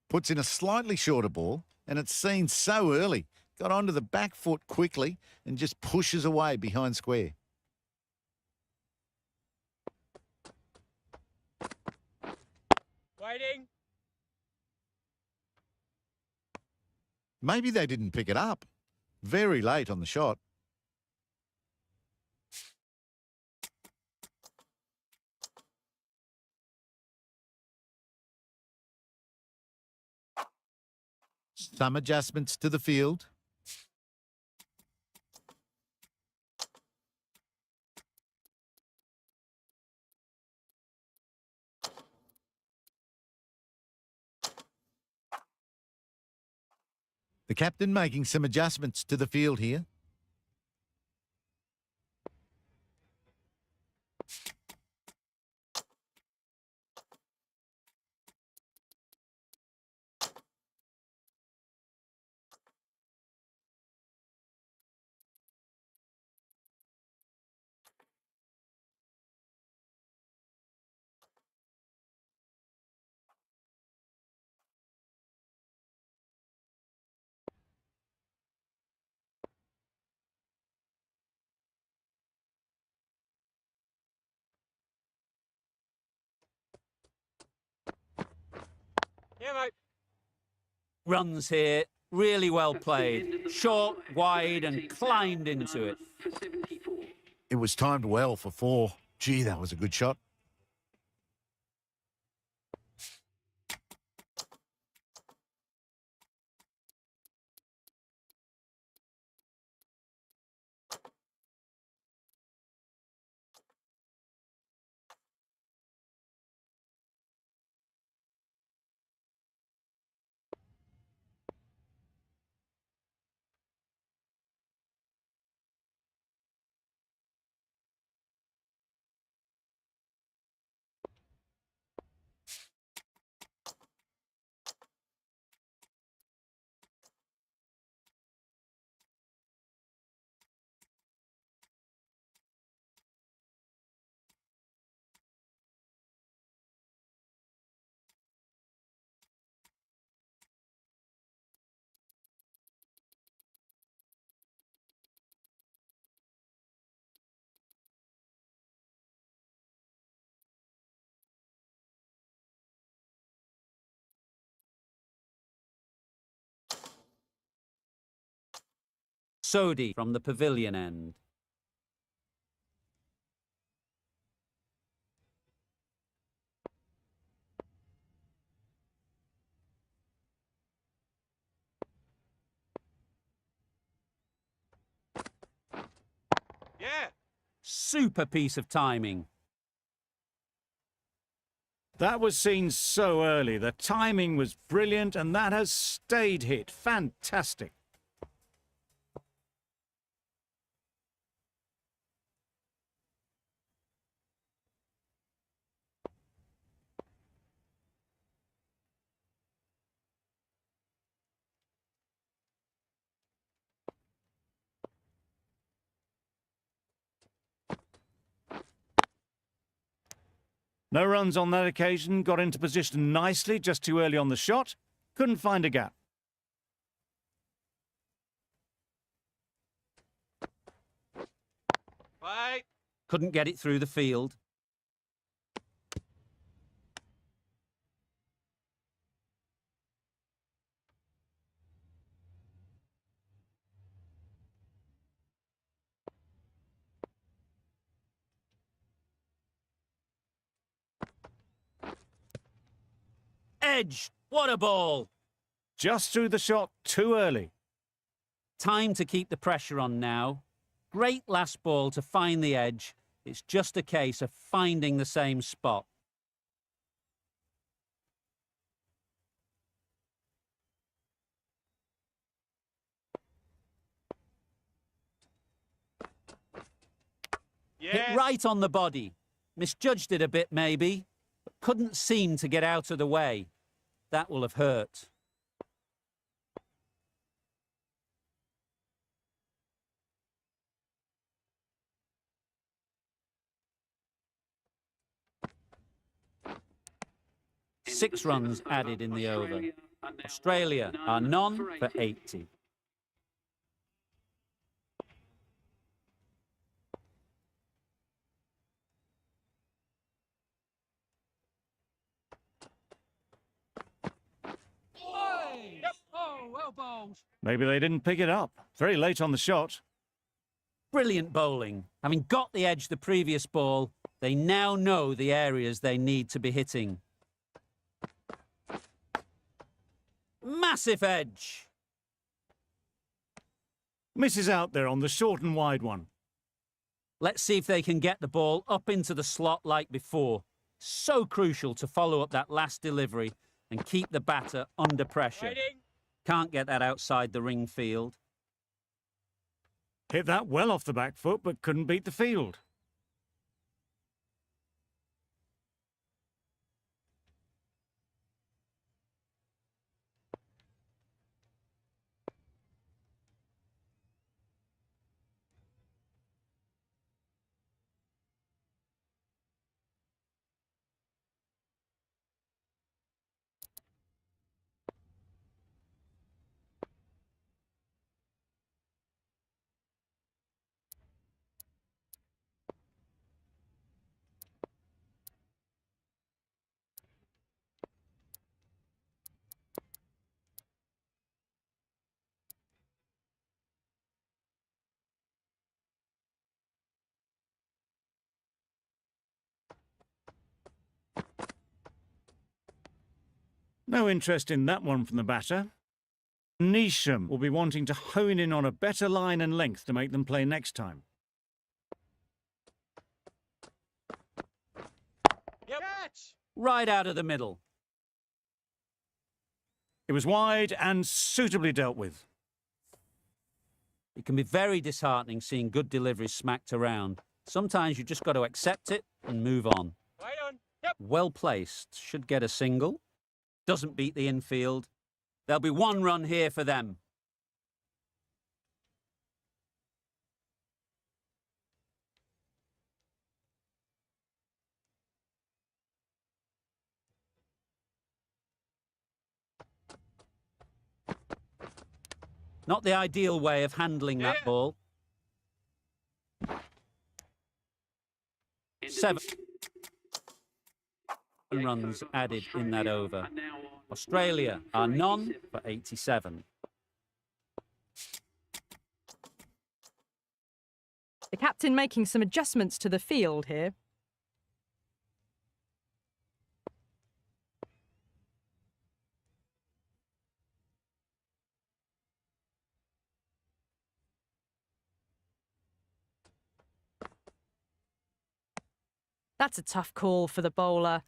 Puts in a slightly shorter ball, and it's seen so early. Got onto the back foot quickly and just pushes away behind square. Waiting. Maybe they didn't pick it up. Very late on the shot. Some adjustments to the field. The captain making some adjustments to the field here. Yeah, mate. Runs here. Really well That's the end played. of the Short, part. wide, and Batting climbed now, into it. for 74. It was timed well for 4. Gee, that was a good shot. Sodhi from the pavilion end. Yeah. Super piece of timing. That was seen so early. The timing was brilliant, and that has stayed hit. Fantastic. No runs on that occasion. Got into position nicely, just too early on the shot. Couldn't find a gap. Wait. Couldn't get it through the field. Edge! What a ball! Just threw the shot too early. Time to keep the pressure on now. Great last ball to find the edge. It's just a case of finding the same spot. Yes. Hit right on the body. Misjudged it a bit maybe, but couldn't seem to get out of the way. That will have hurt. Six runs added in the over. Australia are none for 80. Oh, well bowled. Maybe they didn't pick it up. Very late on the shot. Brilliant bowling. Having got the edge the previous ball, they now know the areas they need to be hitting. Massive edge. Misses out there on the short and wide one. Let's see if they can get the ball up into the slot like before. So crucial to follow up that last delivery and keep the batter under pressure. Waiting. Can't get that outside the ring field. Hit that well off the back foot, but couldn't beat the field. No interest in that one from the batter. Neesham will be wanting to hone in on a better line and length to make them play next time. Yep. Catch! Right out of the middle. It was wide and suitably dealt with. It can be very disheartening seeing good deliveries smacked around. Sometimes you just got to accept it and move on. Right on. Yep. Well placed. Should get a single. Doesn't beat the infield. There'll be one run here for them. Not the ideal way of handling that ball. 7 runs added in that over. Australia are none for 87. The captain making some adjustments to the field here. That's a tough call for the bowler.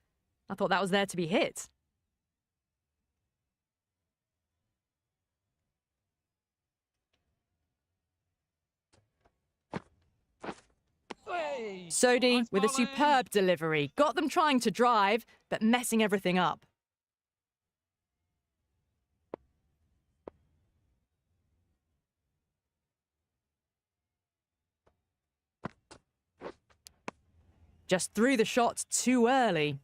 I thought that was there to be hit. Sodhi with a superb delivery. Got them trying to drive, but messing everything up. Just threw the shot too early.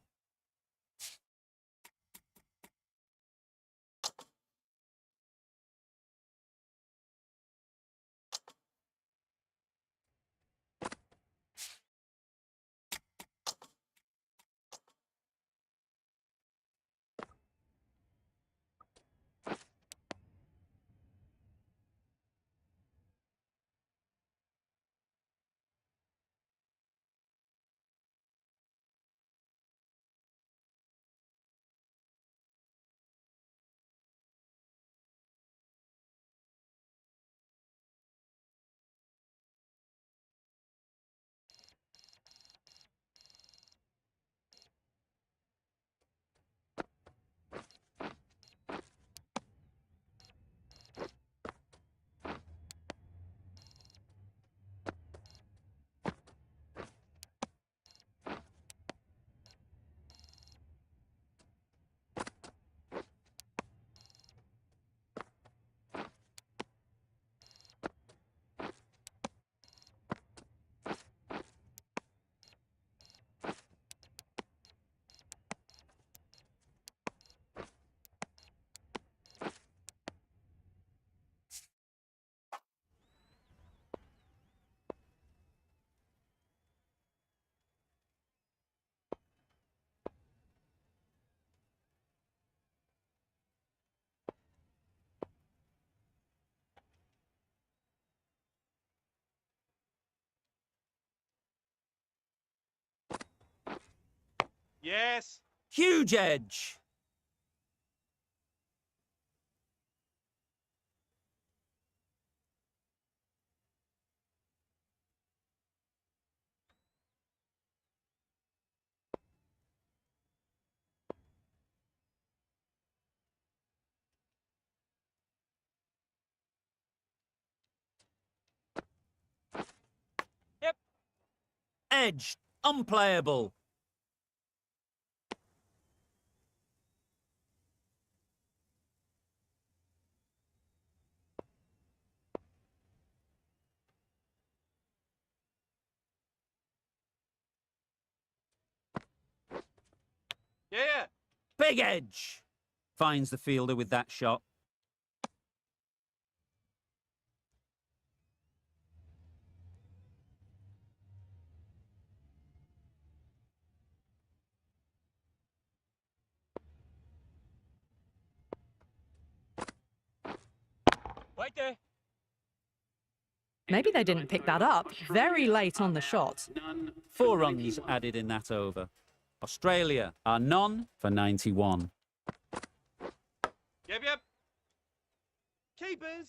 Yes. Huge edge. Yep. Edge. Unplayable. Yeah. Big edge. Finds the fielder with that shot. Right there. Maybe they didn't pick that up. Very late on the shot. 4 runs added in that over. Australia are none for 91. Yep, yep. Keepers.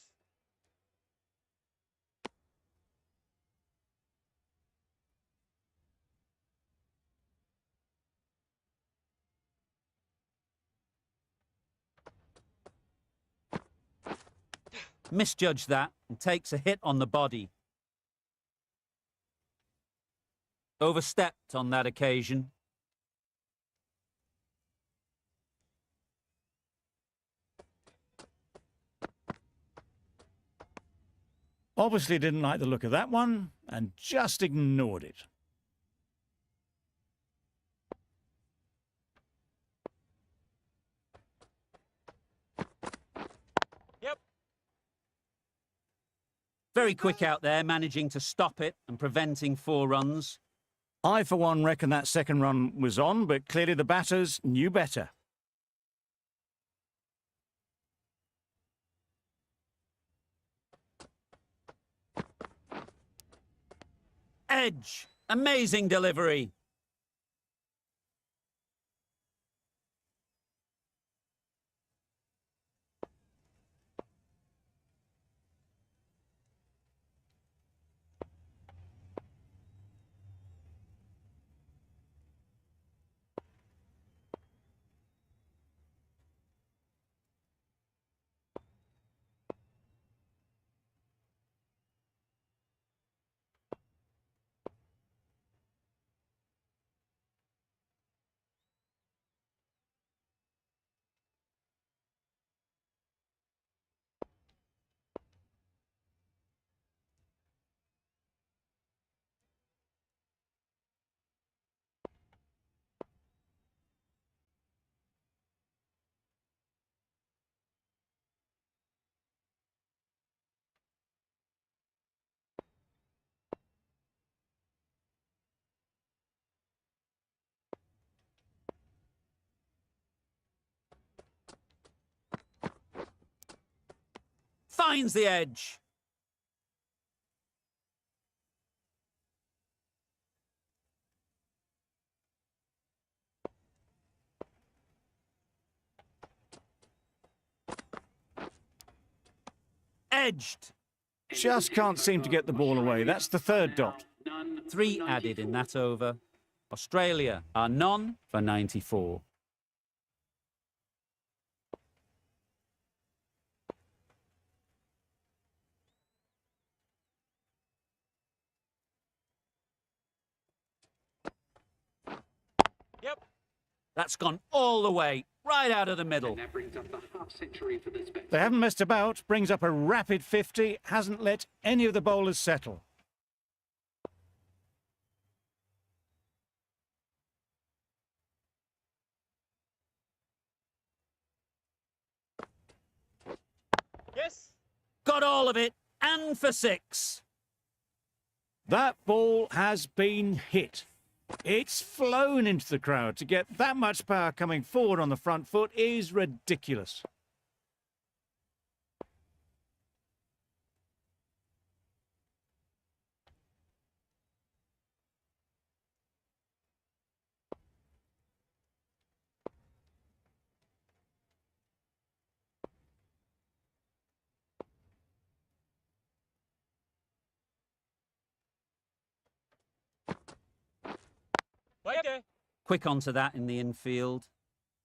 Misjudged that and takes a hit on the body. Overstepped on that occasion. Obviously didn't like the look of that one and just ignored it. Yep. Very quick out there, managing to stop it and preventing 4 runs. I, for one, reckon that second run was on, but clearly the batters knew better. Edge. Amazing delivery. Finds the edge. Edged. Just can't seem to get the ball away. That's the third dot. 3 added in that over. Australia are none for 94. Yep. That's gone all the way, right out of the middle. And that brings up the half century for this batsman. They haven't messed about, brings up a rapid 50, hasn't let any of the bowlers settle. Yes. Got all of it, and for 6. That ball has been hit. It's flown into the crowd. To get that much power coming forward on the front foot is ridiculous. Wait there. Quick onto that in the infield.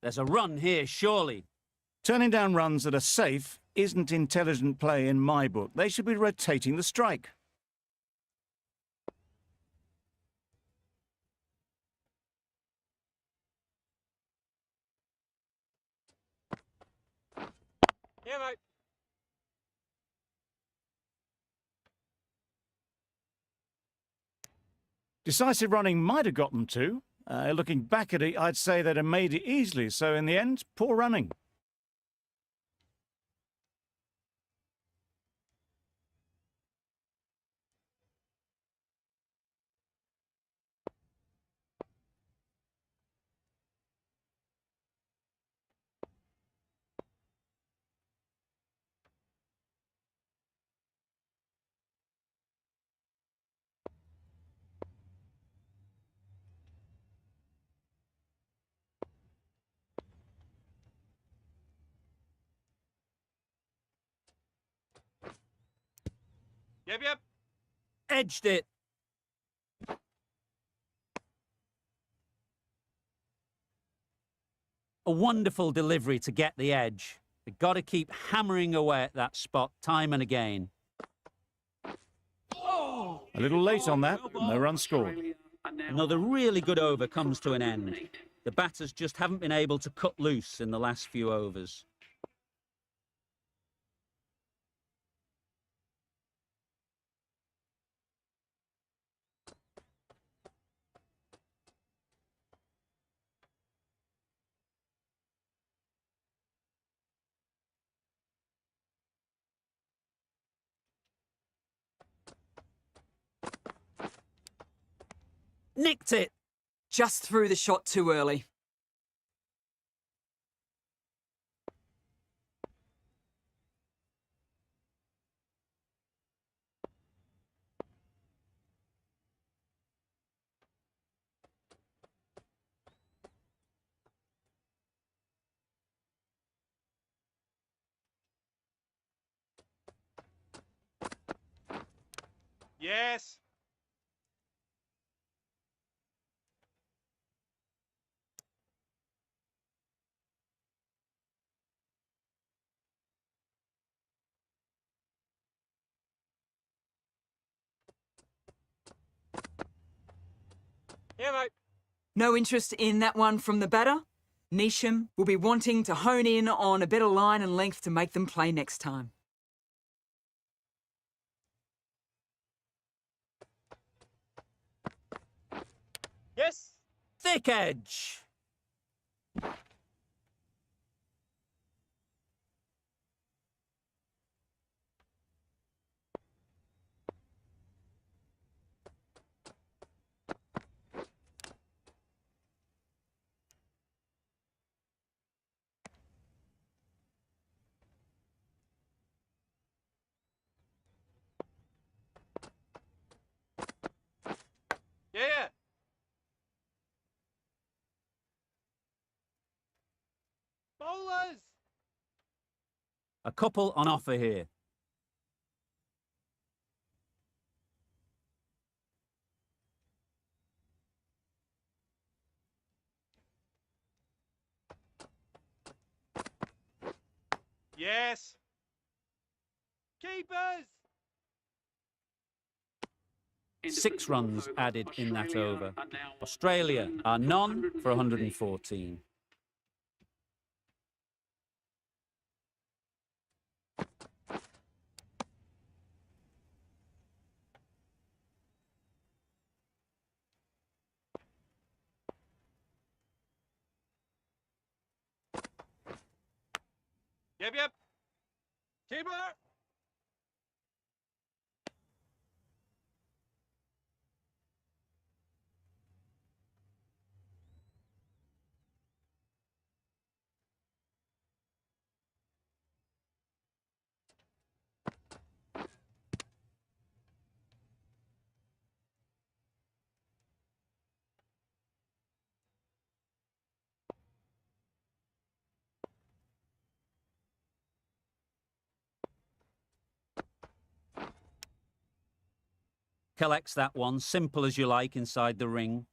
There's a run here, surely. Turning down runs that are safe isn't intelligent play in my book. They should be rotating the strike. Yeah, mate. Decisive running might have got them to. Looking back at it, I'd say they'd have made it easily. So in the end, poor running. Yep, yep. Edged it. A wonderful delivery to get the edge. They've got to keep hammering away at that spot time and again. A little late on that. No run scored. Another really good over comes to an end. The batters just haven't been able to cut loose in the last few overs. Nicked it. Just threw the shot too early. Yes. Yeah, mate. No interest in that one from the batter. Neesham will be wanting to hone in on a better line and length to make them play next time. Yes. Thick edge. Yeah. Bowlers. A couple on offer here. Yes. Keepers. 6 runs added in that over. Australia are none for 114. Yep, yep. Keeper. Collects that one, simple as you like, inside the ring.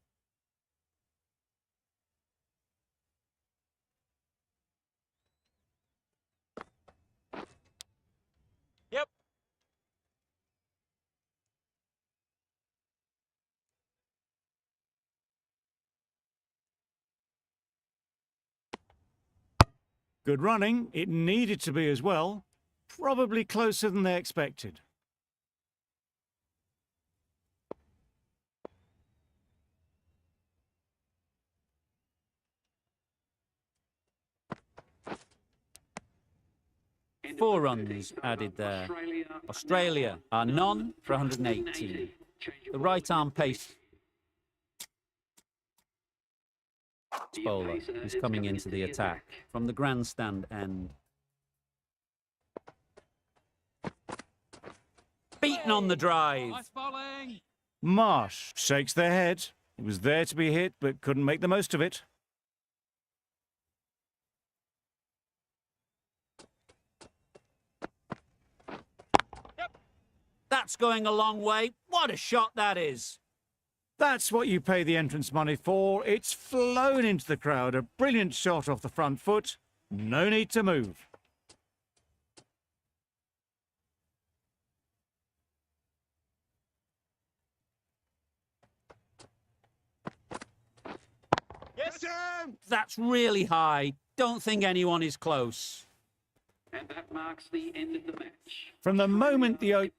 Yep. Good running. It needed to be as well. Probably closer than they expected. Four runs added there. Australia are none for 118. The right arm pace bowler is coming into the attack from the grandstand end. Beaten on the drive. Nice bowling. Marsh shakes their head. It was there to be hit, but couldn't make the most of it. That's going a long way. What a shot that is. That's what you pay the entrance money for. It's flown into the crowd. A brilliant shot off the front foot. No need to move. Yes. That's really high. Don't think anyone is close. And that marks the end of the match. From the moment the...